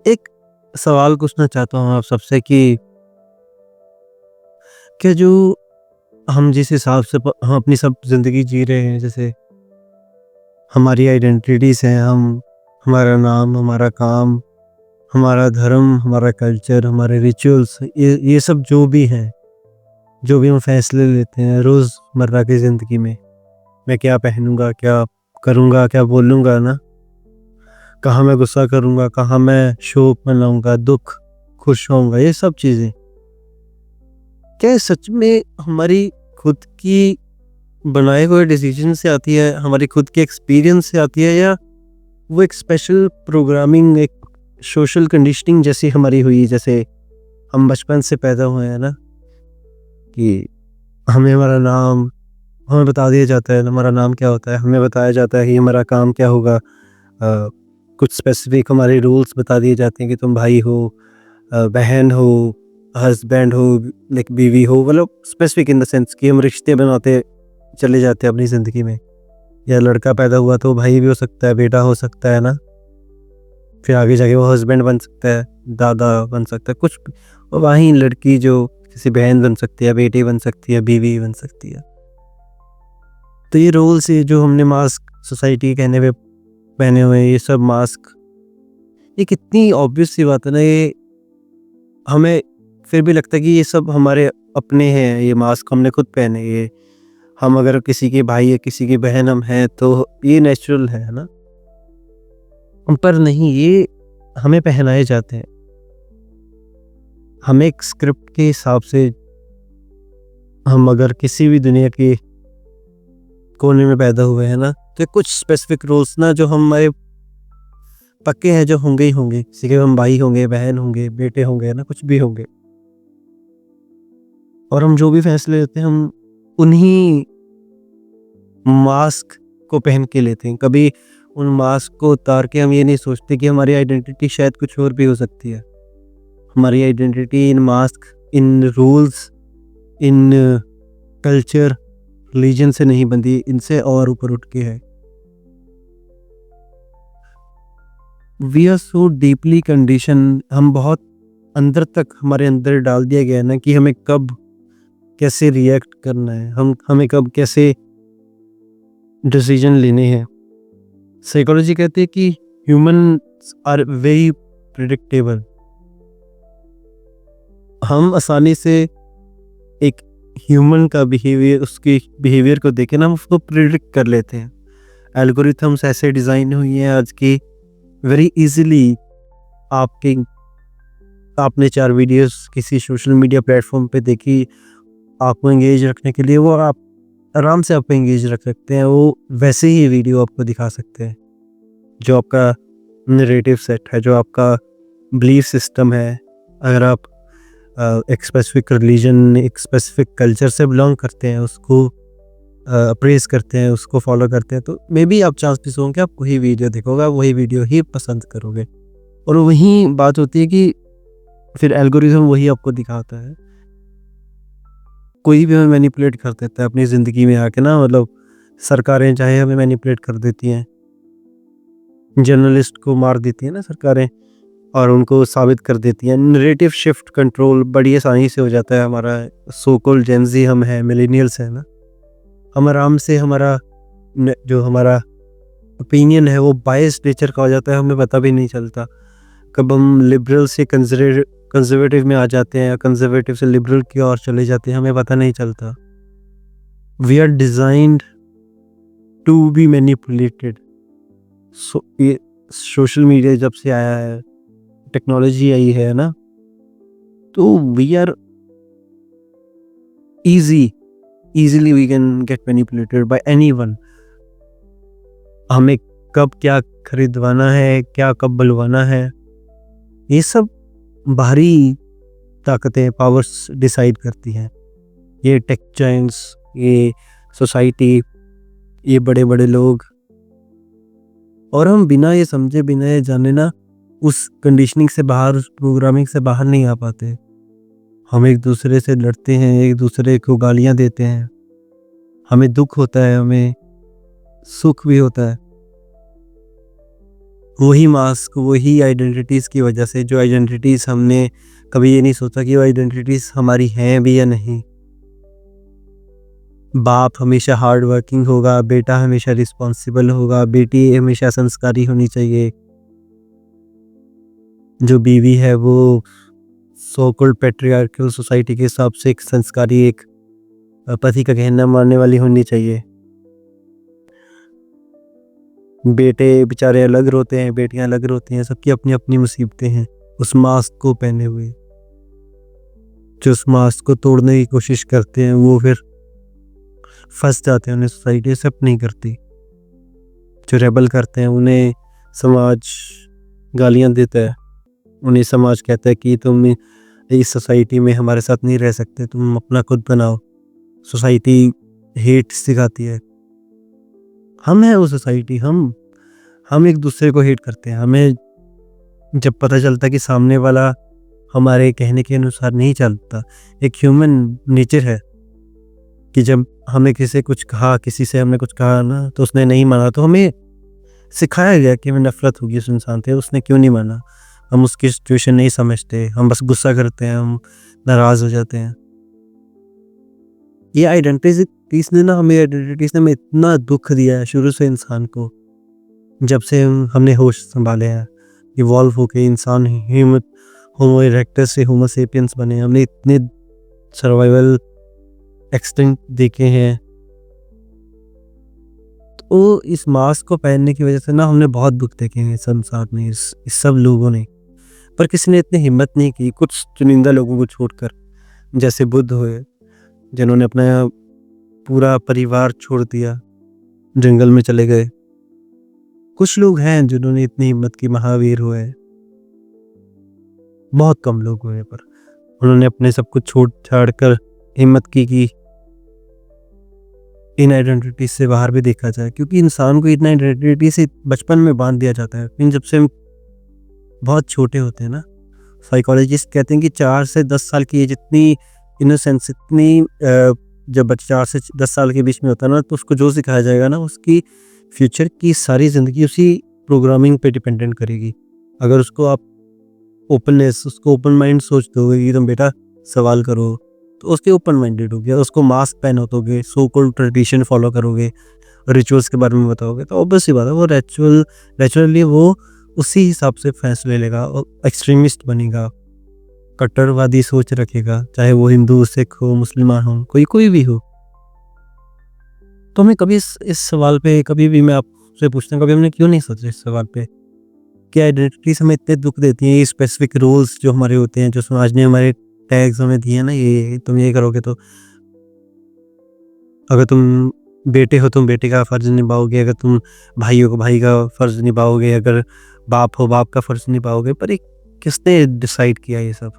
एक सवाल पूछना चाहता हूँ आप सबसे कि क्या जो हम जिस हिसाब से हम अपनी सब ज़िंदगी जी रहे हैं, जैसे हमारी आइडेंटिटीज़ हैं, हमारा नाम, हमारा काम, हमारा धर्म, हमारा कल्चर, हमारे रिचुअल्स, ये सब जो भी हैं, जो भी हम फैसले लेते हैं रोज़मर्रा की ज़िंदगी में, मैं क्या पहनूँगा, क्या करूँगा, क्या बोलूँगा ना, कहाँ मैं गुस्सा करूँगा, कहाँ मैं शोक मनाऊँगा, दुःख, खुश होऊँगा, ये सब चीज़ें क्या ये सच में हमारी खुद की बनाए हुए डिसीजन से आती है, हमारी खुद के एक्सपीरियंस से आती है, या वो एक स्पेशल प्रोग्रामिंग, एक सोशल कंडीशनिंग जैसी हमारी हुई, जैसे हम बचपन से पैदा हुए हैं ना, कि हमें हमारा नाम हमें बता दिया जाता है, हमारा नाम क्या होता है, हमें बताया जाता है कि हमारा काम क्या होगा। कुछ स्पेसिफिक हमारे रूल्स बता दिए जाते हैं कि तुम भाई हो, बहन हो, हस्बैंड हो, लाइक बीवी हो, मतलब स्पेसिफिक इन द सेंस कि हम रिश्ते बनाते चले जाते हैं अपनी ज़िंदगी में। या लड़का पैदा हुआ तो भाई भी हो सकता है, बेटा हो सकता है ना, फिर आगे जाके वो हस्बैंड बन सकता है, दादा बन सकता है, कुछ भी। और वहीं लड़की जो किसी बहन बन सकती है, बेटी बन सकती है, बीवी बन सकती है। तो ये रोल्स, ये जो हमने मास्क सोसाइटी के कहने पे पहने हुए हैं, ये सब मास्क, ये कितनी ऑब्वियस सी बात है ना, ये हमें फिर भी लगता है कि ये सब हमारे अपने हैं, ये मास्क हमने खुद पहने, ये हम अगर किसी के भाई या किसी की बहन हम हैं तो ये नेचुरल है ना, पर नहीं, ये हमें पहनाए जाते हैं। हमें एक स्क्रिप्ट के हिसाब से, हम अगर किसी भी दुनिया के कोने में पैदा हुए हैं ना, तो कुछ स्पेसिफिक रूल्स ना जो हमारे पक्के हैं, जो होंगे ही होंगे, किसी के हम भाई होंगे, बहन होंगे, बेटे होंगे ना, कुछ भी होंगे। और हम जो भी फैसले लेते हैं, हम उन्हीं मास्क को पहन के लेते हैं। कभी उन मास्क को उतार के हम ये नहीं सोचते कि हमारी आइडेंटिटी शायद कुछ और भी हो सकती है। हमारी आइडेंटिटी इन मास्क, इन रूल्स, इन कल्चर, रिलीजन से नहीं बंधी, इनसे और ऊपर उठ के है। We are so deeply condition, हम बहुत अंदर तक हमारे अंदर डाल दिया गया है ना, कि हमें कब कैसे रिएक्ट करना है, हमें कब कैसे डिसीजन लेने हैं। साइकोलॉजी कहती है कि ह्यूमंस आर वेरी प्रिडिक्टेबल। हम आसानी से एक ह्यूमन का बिहेवियर, उसकी बिहेवियर को देखे ना, हम उसको प्रिडिक्ट कर लेते हैं। एल्गोरिथम्स ऐसे डिज़ाइन हुई हैं आज की, वेरी इजीली आपके आपने 4 वीडियोस किसी सोशल मीडिया प्लेटफॉर्म पे देखी, आपको एंगेज रखने के लिए, वो आप आराम से आपको एंगेज रख सकते हैं, वो वैसे ही वीडियो आपको दिखा सकते हैं। जो आपका नैरेटिव सेट है, जो आपका बिलीफ सिस्टम है, अगर आप एक स्पेसिफिक रिलीजन, एक स्पेसिफिक कल्चर से बिलोंग करते हैं, उसको अप्रेज करते हैं, उसको फॉलो करते हैं, तो मे बी आप चांसेस होंगे आप वही वीडियो देखोगे, आप वही वीडियो ही पसंद करोगे। और वही बात होती है कि फिर एल्गोरिथम वही आपको दिखाता है। कोई भी हमें मैनिपुलेट कर देता है अपनी ज़िंदगी में आके ना, मतलब सरकारें चाहे हमें मैनिपुलेट कर देती हैं, जर्नलिस्ट को मार देती हैं ना सरकारें, और उनको साबित कर देती हैं। नैरेटिव शिफ्ट कंट्रोल बड़ी आसानी से हो जाता है। हमारा सो कॉल्ड जेन ज़ी हम हैं, मिलेनियल्स हैं ना, हम आराम से हमारा जो हमारा ओपिनियन है वो बायस्ड नेचर का हो जाता है, हमें पता भी नहीं चलता। कब हम लिबरल से कंजर्वेटिव में आ जाते हैं, या कंजर्वेटिव से लिबरल की ओर चले जाते हैं, हमें पता नहीं चलता। We are designed to be manipulated. ये सोशल मीडिया जब से आया है, टेक्नोलॉजी आई है ना, तो we are easily we can get manipulated by anyone। हमें कब क्या खरीदवाना है, क्या कब बुलवाना है, ये सब बाहरी ताकतें, पावर्स डिसाइड करती हैं। ये टेक जायंट्स, ये सोसाइटी, ये बड़े बड़े लोग। और हम बिना ये समझे, बिना ये जाने ना, उस कंडीशनिंग से बाहर, उस प्रोग्रामिंग से बाहर नहीं आ पाते। हम एक दूसरे से लड़ते हैं, एक दूसरे को गालियां देते हैं, हमें दुख होता है, हमें सुख भी होता है। वही मास्क, वही आइडेंटिटीज़ की वजह से, जो आइडेंटिटीज़ हमने कभी ये नहीं सोचा कि वो आइडेंटिटीज़ हमारी हैं भी या नहीं। बाप हमेशा हार्ड वर्किंग होगा, बेटा हमेशा रिस्पॉन्सिबल होगा, बेटी हमेशा संस्कारी होनी चाहिए। जो बीवी है वो सो कॉल्ड पैट्रियार्कल सोसाइटी के हिसाब से एक संस्कारी, एक पति का कहना मानने वाली होनी चाहिए। बेटे बेचारे अलग रोते हैं, बेटियां अलग रोती हैं, सबकी अपनी अपनी मुसीबतें हैं उस मास्क को पहने हुए। जो उस मास्क को तोड़ने की कोशिश करते हैं वो फिर फंस जाते हैं, उन्हें सोसाइटी एक्सेप्ट नहीं करती। जो रेबल करते हैं उन्हें समाज गालियां देता है, उन्हें समाज कहता है कि तुम इस सोसाइटी में हमारे साथ नहीं रह सकते, तुम अपना खुद बनाओ। सोसाइटी हेट सिखाती है। हम हैं वो सोसाइटी, हम एक दूसरे को हेट करते हैं। हमें जब पता चलता कि सामने वाला हमारे कहने के अनुसार नहीं चलता, एक ह्यूमन नेचर है कि जब हमें किसी से हमने कुछ कहा ना, तो उसने नहीं माना, तो हमें सिखाया गया कि हमें नफरत होगी उस इंसान से, उसने क्यों नहीं माना। हम उसकी सिचुएशन नहीं समझते, हम बस गुस्सा करते हैं, हम नाराज़ हो जाते हैं। ये आइडेंटिटीज़ ने हमें इतना दुख दिया है शुरू से इंसान को। जब से हमने होश संभाले हैं, इवॉल्व होके इंसान होमो इरेक्टस से होमो सेपियंस बने, हमने इतने सर्वाइवल एक्सटिंक्ट देखे हैं। तो इस मास्क को पहनने की वजह से ना हमने बहुत दुख देखे हैं संसार में, इस सब लोगों ने। पर किसी ने इतनी हिम्मत नहीं की, कुछ चुनिंदा लोगों को छोड़कर, जैसे बुद्ध हुए, जिन्होंने अपना पूरा परिवार छोड़ दिया, जंगल में चले गए। कुछ लोग हैं जिन्होंने इतनी हिम्मत की, महावीर हुए। बहुत कम लोग हुए, पर उन्होंने अपने सब कुछ छोड़ छाड़ कर हिम्मत की इन आइडेंटिटी से बाहर भी देखा जाए। क्योंकि इंसान को इन आइडेंटिटी से बचपन में बांध दिया जाता है। लेकिन जब से हम बहुत छोटे होते हैं ना, साइकोलॉजिस्ट कहते हैं कि 4 से 10 साल की एज इतनी इनोसेंस, इतनी जब बच्चा 4 से 10 साल के बीच में होता है ना, तो उसको जो सिखाया जाएगा ना, उसकी फ्यूचर की सारी ज़िंदगी उसी प्रोग्रामिंग पे डिपेंडेंट करेगी। अगर उसको आप उसको ओपन माइंड सोच दोगे कि तुम बेटा सवाल करो, तो उसके ओपन माइंडेड हो गया। उसको मास्क पहन दोगे, सो कॉल्ड ट्रेडिशन फॉलो करोगे, रिचुअल्स के बारे में बताओगे, तो ऑब्वियस सी बात है वो नेचुरली वो उसी हिसाब से फैसले लेगा और एक्सट्रीमिस्ट बनेगा, कट्टरवादी सोच रखेगा, चाहे वो हिंदू, सिख हो, मुसलमान हो, कोई भी हो। तो हमें कभी इस सवाल पे, कभी भी मैं आपसे पूछता हूँ, कभी हमने क्यों नहीं सोचा इस सवाल पे कि आइडेंटिटीज हमें इतने दुख देती हैं। ये स्पेसिफिक रोल्स जो हमारे होते हैं, जो समाज ने हमारे टैग्स हमें दिए हैं ना, ये तुम ये करोगे तो, अगर तुम बेटे हो तुम बेटे का फ़र्ज़ निभाओगे, अगर तुम भाई हो भाई का फ़र्ज़ निभाओगे, अगर बाप हो बाप का फ़र्ज़ निभाओगे। पर ये किसने डिसाइड किया ये सब?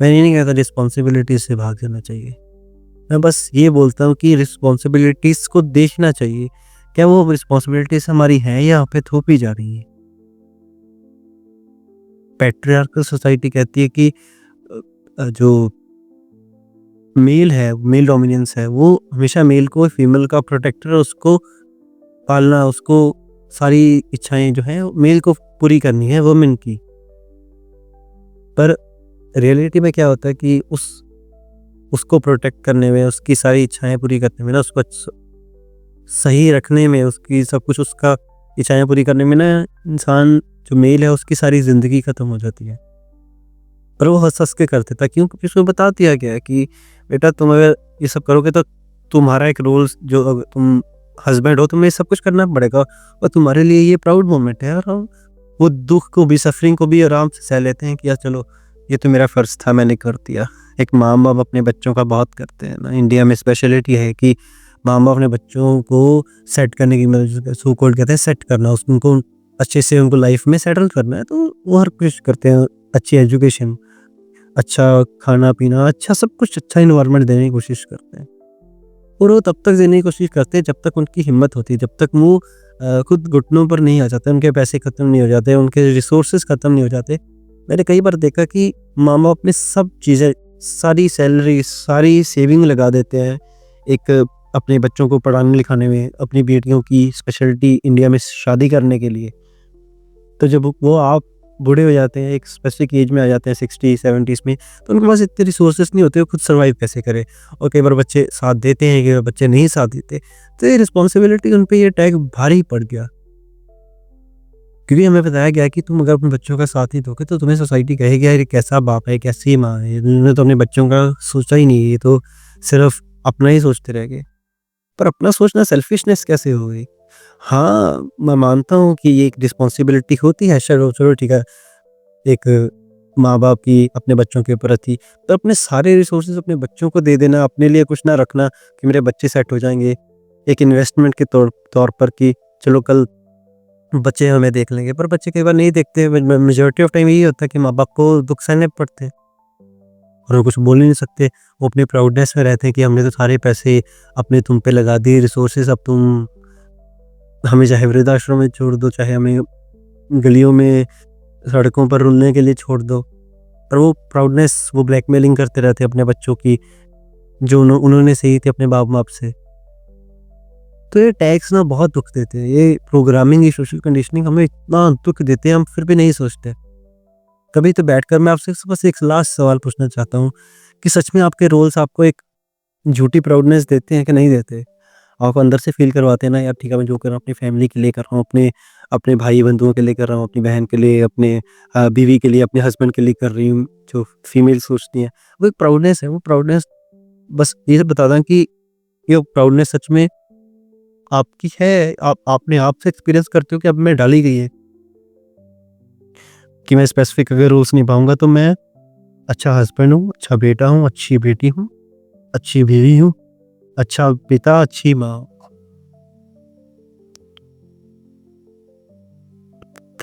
मैं ये नहीं कहता रिस्पॉन्सिबिलिटीज़ से भाग जाना चाहिए। मैं बस ये बोलता हूँ कि रिस्पॉन्सिबिलिटीज़ को देखना चाहिए, क्या वो रिस्पॉन्सिबिलिटीज़ हमारी हैं या हम पे थोपी जा रही हैं। पैट्रियार्कल सोसाइटी कहती है कि जो मेल है, मेल डोमिनेंस है, वो हमेशा मेल को फीमेल का प्रोटेक्टर, उसको पालना, उसको सारी इच्छाएं जो हैं मेल को पूरी करनी है, वुमेन की। पर रियलिटी में क्या होता है कि उसको प्रोटेक्ट करने में, उसकी सारी इच्छाएं पूरी करने में ना, उसको सही रखने में, उसकी सब कुछ, उसका इच्छाएं पूरी करने में ना, इंसान जो मेल है उसकी सारी ज़िंदगी ख़त्म हो जाती है। पर वो हँस-हँस के करते था, क्यों? क्योंकि उसमें बता दिया गया है कि बेटा तुम अगर ये सब करोगे तो तुम्हारा एक रोल, जो अगर तुम हस्बैंड हो, तुम्हें सब कुछ करना पड़ेगा और तुम्हारे लिए ये प्राउड मोमेंट है। और हम वो दुख को भी, सफरिंग को भी आराम से सह लेते हैं कि यार चलो ये तो मेरा फ़र्ज़ था, मैंने कर दिया। एक माँ-बाप अपने बच्चों का बहुत करते हैं ना, इंडिया में स्पेशलिटी है कि माँ-बाप अपने बच्चों को सेट करने की, मतलब सो कॉल्ड कहते हैं सेट करना, उनको अच्छे से उनको लाइफ में सेटल करना है, तो वो हर कुछ करते हैं। अच्छी एजुकेशन, अच्छा खाना-पीना, अच्छा सब कुछ, अच्छा एनवायरनमेंट देने की कोशिश करते हैं। और वो तब तक देने की कोशिश करते हैं जब तक उनकी हिम्मत होती है, जब तक वो खुद घुटनों पर नहीं आ जाते, उनके पैसे ख़त्म नहीं हो जाते, उनके रिसोर्सेज ख़त्म नहीं हो जाते। मैंने कई बार देखा कि माँ-बाप अपनी सब चीज़ें, सारी सैलरी, सारी सेविंग लगा देते हैं एक अपने बच्चों को पढ़ाने लिखाने में, अपनी बेटियों की स्पेशलिटी इंडिया में शादी करने के लिए। तो जब वो आप बूढ़े हो जाते हैं, एक स्पेसिफिक एज में आ जाते हैं 60-70s में, तो उनके पास इतने रिसोर्सेस नहीं होते, वो खुद सर्वाइव कैसे करें। और कई बार बच्चे साथ देते हैं, कई बार बच्चे नहीं साथ देते, तो ये रिस्पॉन्सिबिलिटी उन पे ये टैग भारी पड़ गया। क्योंकि हमें बताया गया कि तुम अगर अपने बच्चों का साथ नहीं दोगे तो तुम्हें सोसाइटी कहेगी यार ये कैसा बाप है, कैसी माँ है, इन्होंने तो अपने बच्चों का सोचा ही नहीं, ये तो सिर्फ अपना ही सोचते रह गए। पर अपना सोचना सेल्फिशनेस कैसे हो गई? हाँ, मैं मानता हूँ कि ये एक रिस्पॉन्सिबिलिटी होती है, चलो चलो ठीक है, एक माँ-बाप की अपने बच्चों के प्रति, तो अपने सारे रिसोर्सेज़ अपने बच्चों को दे देना, अपने लिए कुछ ना रखना कि मेरे बच्चे सेट हो जाएँगे। एक इन्वेस्टमेंट के तौर तौर पर कि चलो कल बच्चे हमें देख लेंगे, पर बच्चे कई बार नहीं देखते। मेजॉरिटी ऑफ टाइम यही होता है कि माँ-बाप को दुःख सहने पड़ते हैं और वो कुछ बोल ही नहीं सकते। वो अपनी प्राउडनेस में रहते हैं कि हमने तो सारे पैसे अपने तुम पे लगा दिए, रिसोर्सेज़, अब तुम हमें चाहे वृद्धाश्रम में छोड़ दो, चाहे हमें गलियों में, सड़कों पर रुलने के लिए छोड़ दो। पर वो प्राउडनेस, वो ब्लैकमेलिंग करते रहते हैं अपने बच्चों की, जो उन्होंने सही थी अपने बाप-माप से। तो ये टैग्स ना बहुत दुःख देते हैं। ये प्रोग्रामिंग, ये सोशल कंडीशनिंग हमें इतना दुःख देते हैं, हम फिर भी नहीं सोचते। कभी तो बैठकर मैं आपसे बस एक लास्ट सवाल पूछना चाहता हूँ कि सच में आपके रोल्स आपको एक झूठी प्राउडनेस देते हैं कि नहीं देते? आपको अंदर से फ़ील करवाते हैं ना यार ठीक है, मैं जो कर रहा हूँ अपनी फैमिली के लिए कर रहा हूँ, अपने अपने भाई-बंधुओं के लिए कर रहा हूँ, अपनी बहन के लिए, अपने बीवी के लिए, अपने हस्बैंड के लिए कर रही हूँ, जो फीमेल सोचती हैं। वो एक प्राउडनेस है, वो प्राउडनेस बस ये बताता है कि ये प्राउडनेस सच में आपकी है, आप अपने आप से एक्सपीरियंस करते हो कि अब में डाली गई है कि मैं स्पेसिफिक अगर रूल्स निभाऊँगा तो मैं अच्छा हस्बैंड हूँ, अच्छा बेटा हूँ, अच्छी बेटी हूँ, अच्छी बीवी हूँ, अच्छा पिता, अच्छी माँ।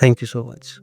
Thank you so much.